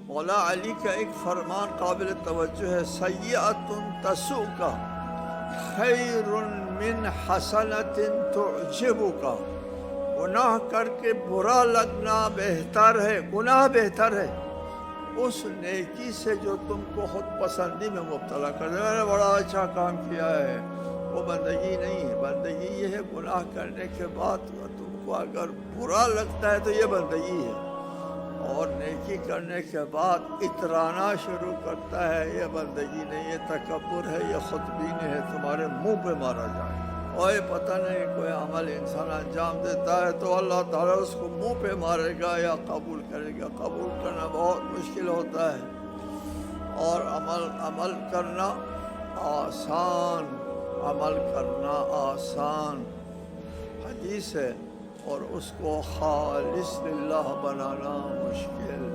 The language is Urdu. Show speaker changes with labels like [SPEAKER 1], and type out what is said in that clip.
[SPEAKER 1] مولا علی کا ایک فرمان قابل توجہ ہے، سیئۃ تسؤک خیر من حسنۃ تعجبک، گناہ کر کے برا لگنا بہتر ہے، گناہ بہتر ہے اس نیکی سے جو تم کو خود پسندی میں مبتلا کر دے۔ میں نے بڑا اچھا کام کیا ہے، وہ بندگی نہیں ہے۔ بندگی یہ ہے گناہ کرنے کے بعد تم کو اگر برا لگتا ہے تو یہ بندگی ہے، اور نیکی کرنے کے بعد اترانا شروع کرتا ہے، یہ بندگی نہیں، یہ تکبر ہے، یہ خودبینی ہے، تمہارے منہ پہ مارا جائے۔ اور یہ پتہ نہیں کوئی عمل انسان انجام دیتا ہے تو اللہ تعالیٰ اس کو منہ پہ مارے گا یا قبول کرے گا۔ قبول کرنا بہت مشکل ہوتا ہے، اور عمل کرنا آسان، عمل کرنا آسان حدیث ہے، اور اس کو خالص للہ بنانا مشکل۔